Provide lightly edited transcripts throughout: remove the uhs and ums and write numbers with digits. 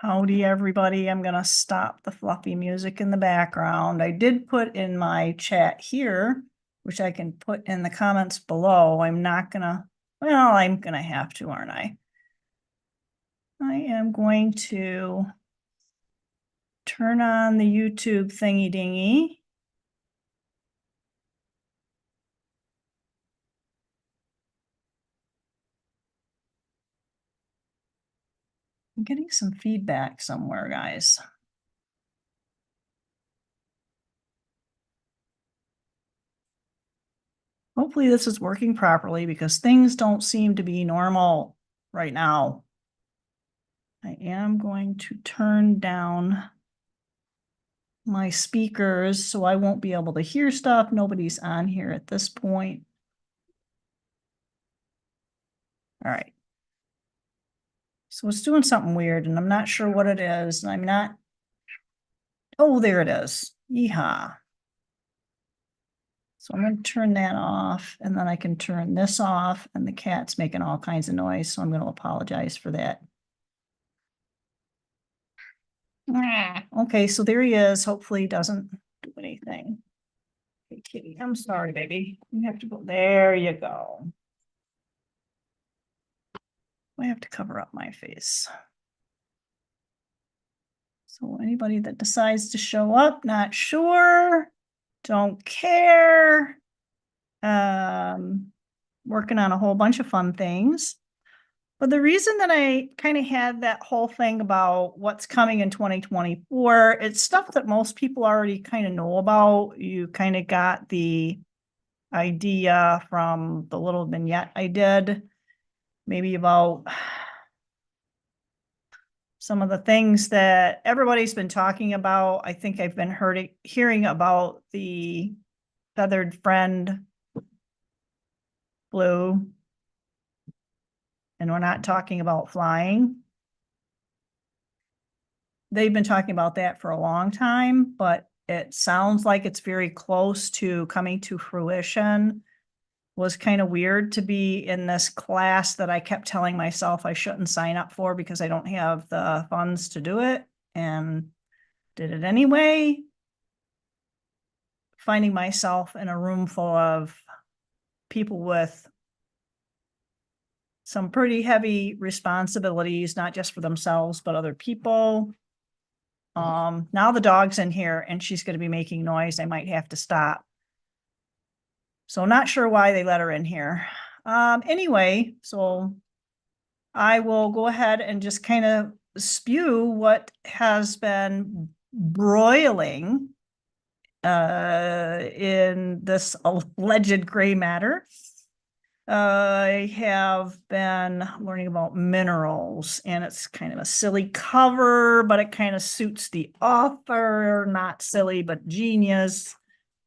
Howdy, everybody. I'm going to stop the fluffy music in the background. I did put in my chat here, which I can put in the comments below. I'm not going to, well, I'm going to have to, aren't I? I am going to turn on the YouTube thingy dingy. I'm getting some feedback somewhere, guys. Hopefully this is working properly because things don't seem to be normal right now. I am going to turn down my speakers so I won't be able to hear stuff. Nobody's on here at this point. All right. So it's doing something weird and I'm not sure what it is. And I'm not, oh, there it is. Yeehaw. So I'm going to turn that off and then I can turn this off and the cat's making all kinds of noise. So I'm going to apologize for that. Okay, so there he is. Hopefully he doesn't do anything. Hey, kitty, I'm sorry, baby. You have to go. There you go. I have to cover up my face. So anybody that decides to show up, not sure, don't care. Working on a whole bunch of fun things. But the reason that I kind of had that whole thing about what's coming in 2024, it's stuff that most people already kind of know about. You kind of got the idea from the little vignette I did, maybe about some of the things that everybody's been talking about. I think I've been hearing about the feathered friend blue. And we're not talking about flying. They've been talking about that for a long time, but it sounds like it's very close to coming to fruition. Was kind of weird to be in this class that I kept telling myself I shouldn't sign up for because I don't have the funds to do it, and did it anyway. Finding myself in a room full of people with some pretty heavy responsibilities, not just for themselves, but other people. Now the dog's in here and she's going to be making noise. I might have to stop. So not sure why they let her in here. Anyway, so I will go ahead and just kind of spew what has been broiling in this alleged gray matter. I have been learning about minerals, and it's kind of a silly cover, but it kind of suits the author. Not silly, but genius.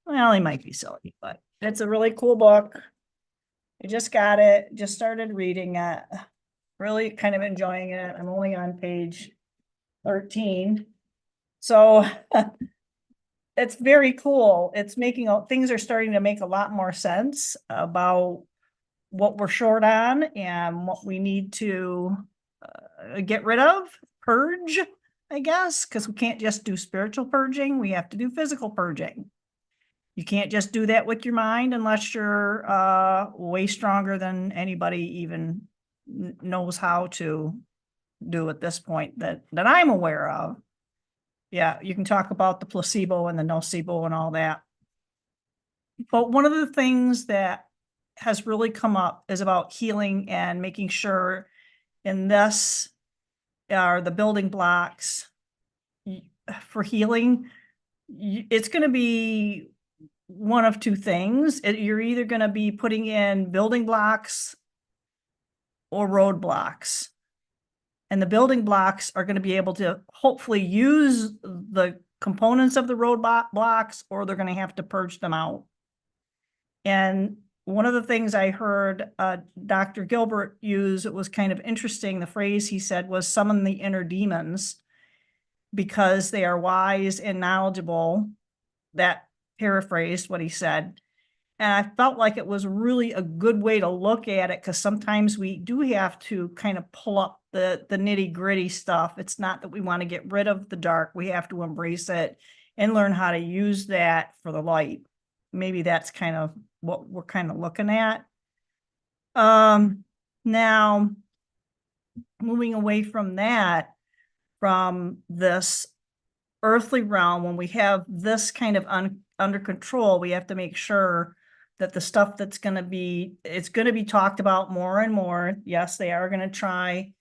Well, he might be silly, but it's a really cool book. I just got it, just started reading it. Really kind of enjoying it. I'm only on page 13. So it's very cool. It's making things are starting to make a lot more sense about what we're short on and what we need to get rid of, purge, I guess, because we can't just do spiritual purging. We have to do physical purging. You can't just do that with your mind unless you're way stronger than anybody even knows how to do at this point that I'm aware of. Yeah, you can talk about the placebo and the nocebo and all that. But one of the things that has really come up is about healing and making sure in this are the building blocks for healing. It's going to be one of two things. You're either going to be putting in building blocks or roadblocks. And the building blocks are going to be able to hopefully use the components of the roadblocks, or they're going to have to purge them out. And one of the things I heard Dr. Gilbert use, it was kind of interesting. The phrase he said was summon the inner demons because they are wise and knowledgeable. That paraphrased what he said. And I felt like it was really a good way to look at it, because sometimes we do have to kind of pull up the nitty gritty stuff. It's not that we want to get rid of the dark. We have to embrace it and learn how to use that for the light. Maybe that's kind of what we're kind of looking at. Now moving away from that, from this earthly realm, when we have this kind of under control, we have to make sure that the stuff that's going to be, it's going to be talked about more and more. Yes, they are going to try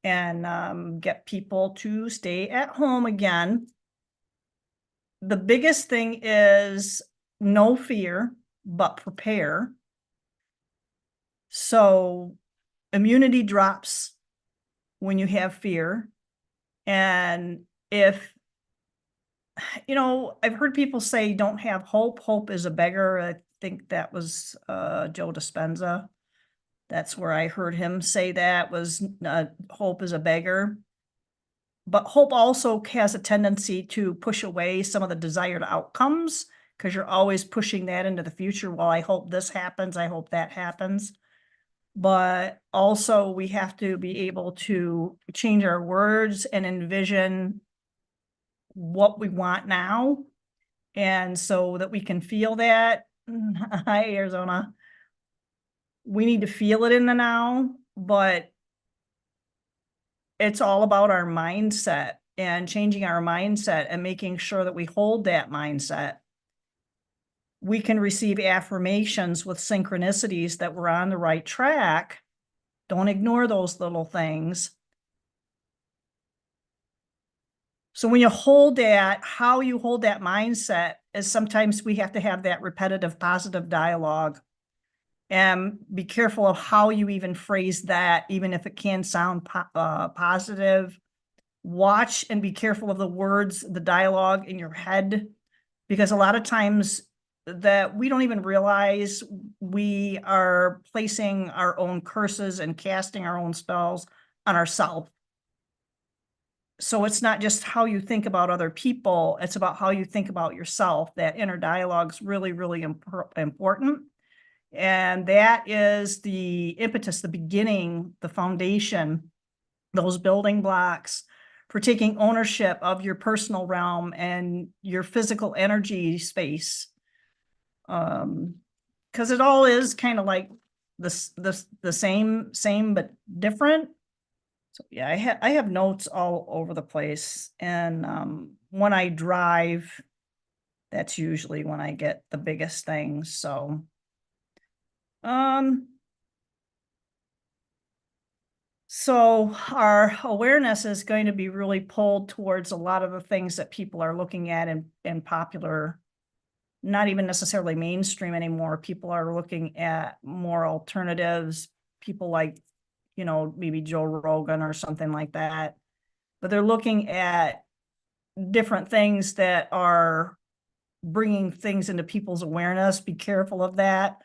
and get people to stay at home again. The biggest thing is no fear, but prepare. So immunity drops when you have fear. And if, you know, I've heard people say don't have hope. Hope is a beggar. I think that was Joe Dispenza. That's where I heard him say that was hope is a beggar. But hope also has a tendency to push away some of the desired outcomes because you're always pushing that into the future. Well, I hope this happens. I hope that happens. But also we have to be able to change our words and envision what we want now. And so that we can feel that. Hi, Arizona. We need to feel it in the now, but it's all about our mindset and changing our mindset and making sure that we hold that mindset. We can receive affirmations with synchronicities that we're on the right track. Don't ignore those little things. So when you hold that, how you hold that mindset is sometimes we have to have that repetitive positive dialogue. And be careful of how you even phrase that, even if it can sound positive. Watch and be careful of the words, the dialogue in your head, because a lot of times that we don't even realize we are placing our own curses and casting our own spells on ourselves. So it's not just how you think about other people, it's about how you think about yourself. That inner dialogue is really, really important. And that is the impetus, the beginning, the foundation, those building blocks for taking ownership of your personal realm and your physical energy space. Because it all is kind of like the same but different. So yeah, I have notes all over the place. And when I drive, that's usually when I get the biggest things. So our awareness is going to be really pulled towards a lot of the things that people are looking at in popular, not even necessarily mainstream anymore. People are looking at more alternatives, people like, you know, maybe Joe Rogan or something like that. But they're looking at different things that are bringing things into people's awareness. Be careful of that.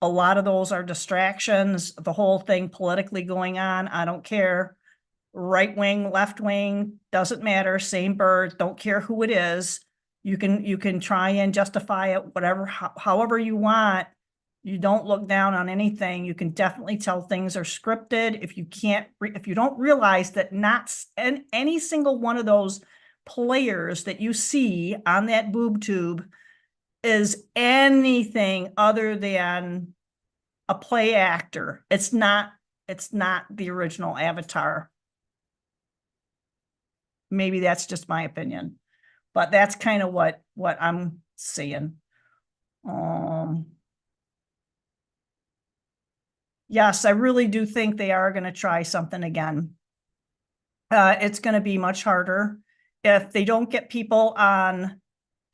A lot of those are distractions. The whole thing politically going on, I don't care. Right wing, left wing, doesn't matter. Same bird. Don't care who it is. You can try and justify it whatever, however you want. You don't look down on anything. You can definitely tell things are scripted. If you don't realize that not any single one of those players that you see on that boob tube is anything other than a play actor. It's not the original Avatar. Maybe that's just my opinion, but that's kind of what I'm seeing. Yes, I really do think they are going to try something again. It's going to be much harder if they don't get people on.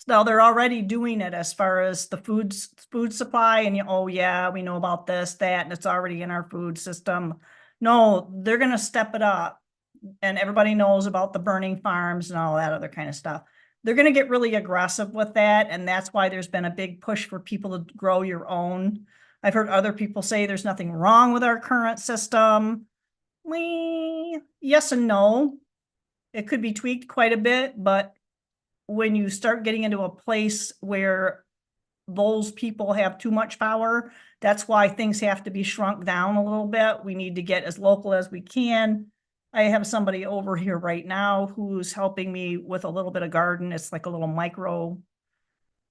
Now they're already doing it as far as the food supply, and oh yeah, we know about this, that, and it's already in our food system. No, they're going to step it up, and everybody knows about the burning farms and all that other kind of stuff. They're going to get really aggressive with that, and that's why there's been a big push for people to grow your own. I've heard other people say there's nothing wrong with our current system. Yes and no. It could be tweaked quite a bit, but when you start getting into a place where those people have too much power, that's why things have to be shrunk down a little bit. We need to get as local as we can. I have somebody over here right now who's helping me with a little bit of garden. It's like a little micro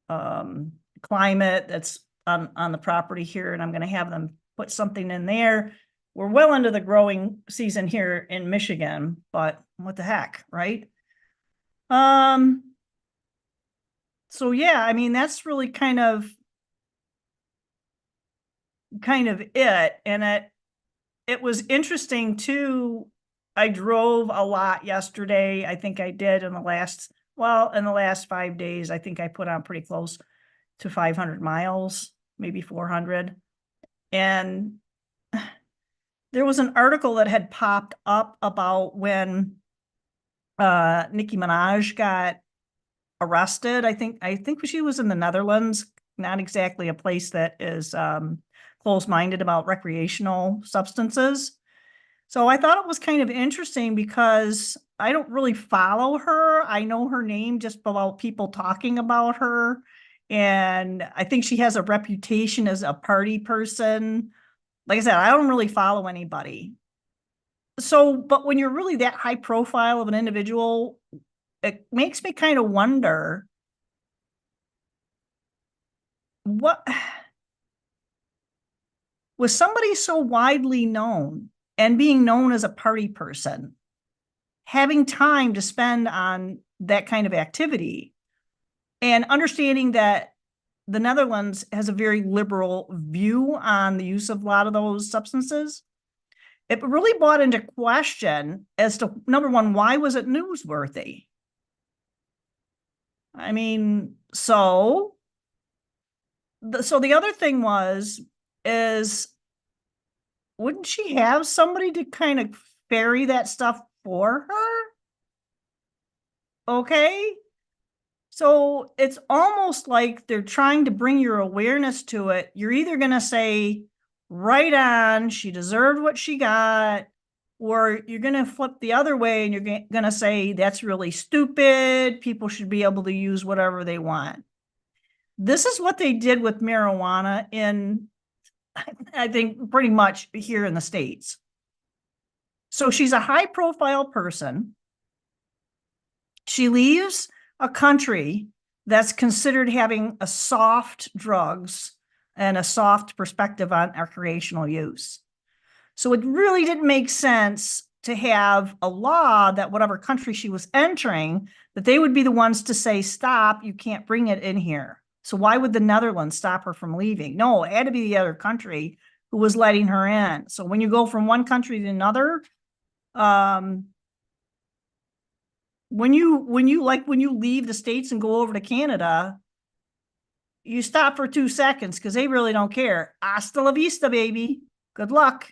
climate that's on the property here, and I'm going to have them put something in there. We're well into the growing season here in Michigan, but what the heck, right? So yeah, I mean, that's really kind of it. And it was interesting too. I drove a lot yesterday. I think I did in the last 5 days, I think I put on pretty close to 500 miles, maybe 400. And there was an article that had popped up about when Nicki Minaj got arrested. I think she was in the Netherlands, not exactly a place that is close-minded about recreational substances. So I thought it was kind of interesting because I don't really follow her. I know her name just about people talking about her. And I think she has a reputation as a party person. Like I said, I don't really follow anybody. So, but when you're really that high profile of an individual, it makes me kind of wonder what was somebody so widely known and being known as a party person, having time to spend on that kind of activity and understanding that the Netherlands has a very liberal view on the use of a lot of those substances. It really brought into question as to, number one, why was it newsworthy? I mean, so the other thing is wouldn't she have somebody to kind of ferry that stuff for her? Okay. So it's almost like they're trying to bring your awareness to it. You're either going to say, right on, she deserved what she got, or you're going to flip the other way and you're going to say, that's really stupid. People should be able to use whatever they want. This is what they did with marijuana in, I think, pretty much here in the States. So she's a high profile person. She leaves a country that's considered having a soft drugs and a soft perspective on recreational use. So it really didn't make sense to have a law that whatever country she was entering, that they would be the ones to say, stop, you can't bring it in here. So why would the Netherlands stop her from leaving? No, it had to be the other country who was letting her in. So when you go from one country to another, when you leave the States and go over to Canada, you stop for 2 seconds because they really don't care. Hasta la vista, baby. Good luck.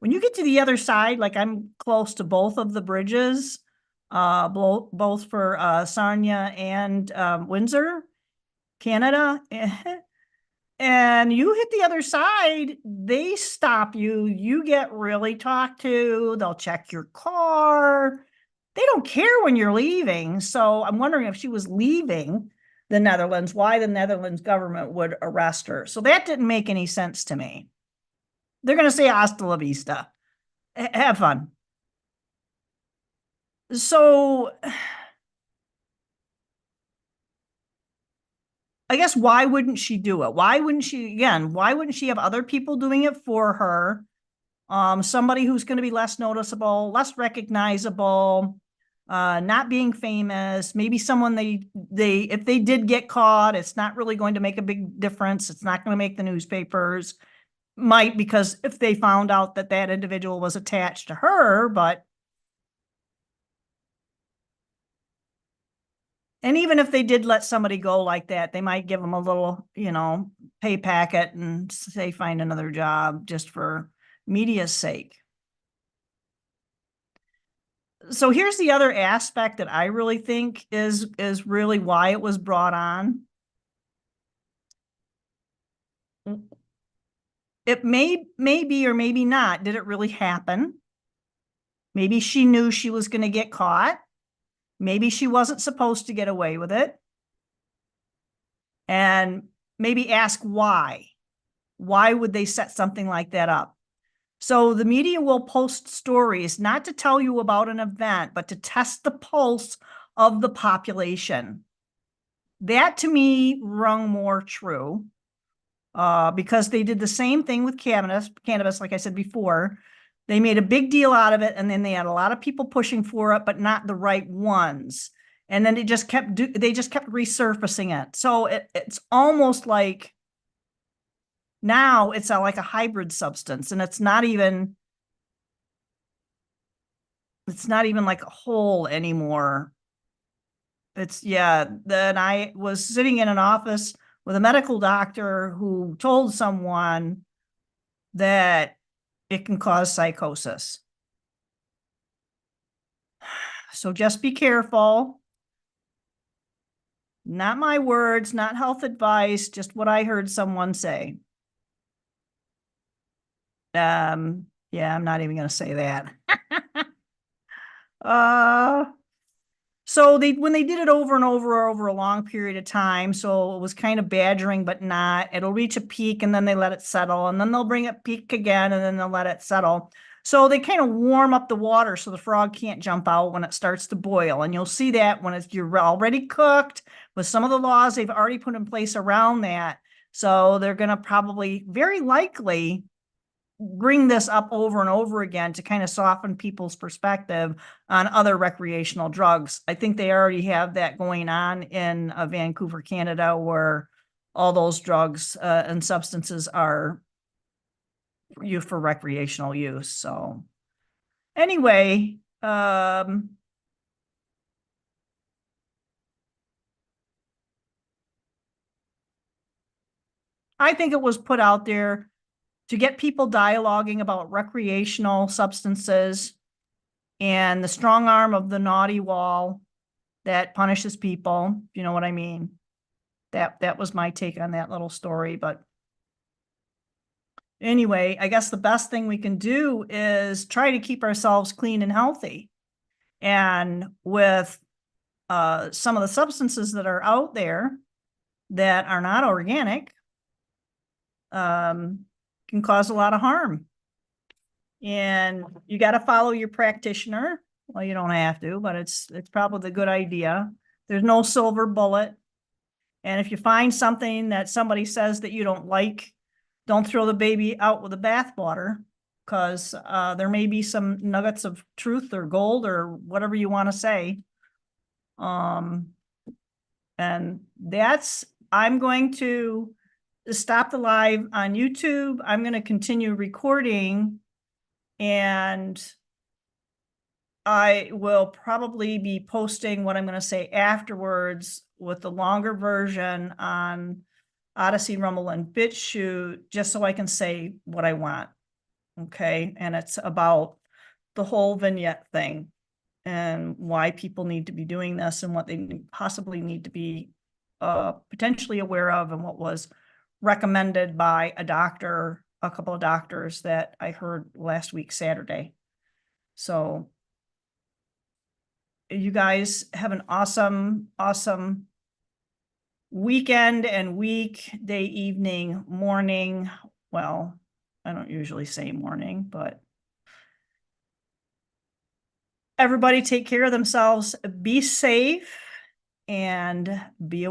When you get to the other side, like I'm close to both of the bridges, both for Sarnia and Windsor, Canada, and you hit the other side, they stop you. You get really talked to. They'll check your car. They don't care when you're leaving. So I'm wondering if she was leaving the Netherlands, why the Netherlands government would arrest her. So that didn't make any sense to me. They're going to say hasta la vista. Have fun. So I guess why wouldn't she do it? Why wouldn't she have other people doing it for her? Somebody who's going to be less noticeable, less recognizable, not being famous, maybe someone if they did get caught, it's not really going to make a big difference. It's not going to make the newspapers. Might, because if they found out that that individual was attached to her, and even if they did let somebody go like that, they might give them a little, pay packet and say, find another job just for media's sake. So here's the other aspect that I really think is really why it was brought on. It may be or maybe not. Did it really happen? Maybe she knew she was going to get caught. Maybe she wasn't supposed to get away with it. And maybe ask why. Why would they set something like that up? So the media will post stories, not to tell you about an event, but to test the pulse of the population. That to me rung more true, because they did the same thing with cannabis, like I said before. They made a big deal out of it, and then they had a lot of people pushing for it, but not the right ones. And then they just kept resurfacing it. So it's almost like now it's like a hybrid substance, and it's not even like a whole anymore. Then I was sitting in an office with a medical doctor who told someone that it can cause psychosis. So just be careful. Not my words, not health advice, just what I heard someone say. Yeah, I'm not even going to say that. So when they did it over and over a long period of time, so it was kind of badgering, but not. It'll reach a peak and then they let it settle, and then they'll bring it peak again and then they'll let it settle. So they kind of warm up the water so the frog can't jump out when it starts to boil. And you'll see that when you're already cooked with some of the laws they've already put in place around that. So they're going to probably very likely bring this up over and over again to kind of soften people's perspective on other recreational drugs. I think they already have that going on in Vancouver, Canada, where all those drugs and substances are used for recreational use. So anyway, I think it was put out there to get people dialoguing about recreational substances and the strong arm of the naughty wall that punishes people. You know what I mean? That was my take on that little story. But anyway, I guess the best thing we can do is try to keep ourselves clean and healthy. And with some of the substances that are out there that are not organic, can cause a lot of harm. And you got to follow your practitioner. Well, you don't have to, but it's probably a good idea. There's no silver bullet. And if you find something that somebody says that you don't like, don't throw the baby out with the bathwater, because there may be some nuggets of truth or gold or whatever you want to say. And I'm going to stop the live on YouTube. I'm going to continue recording, and I will probably be posting what I'm going to say afterwards with the longer version on Odysee, Rumble, and Bitchute, just so I can say what I want. Okay. And it's about the whole vignette thing and why people need to be doing this and what they possibly need to be potentially aware of, and what was recommended by a couple of doctors that I heard last week, Saturday. So you guys have an awesome, awesome weekend and week, day, evening, morning. Well, I don't usually say morning, but everybody take care of themselves, be safe, and be aware.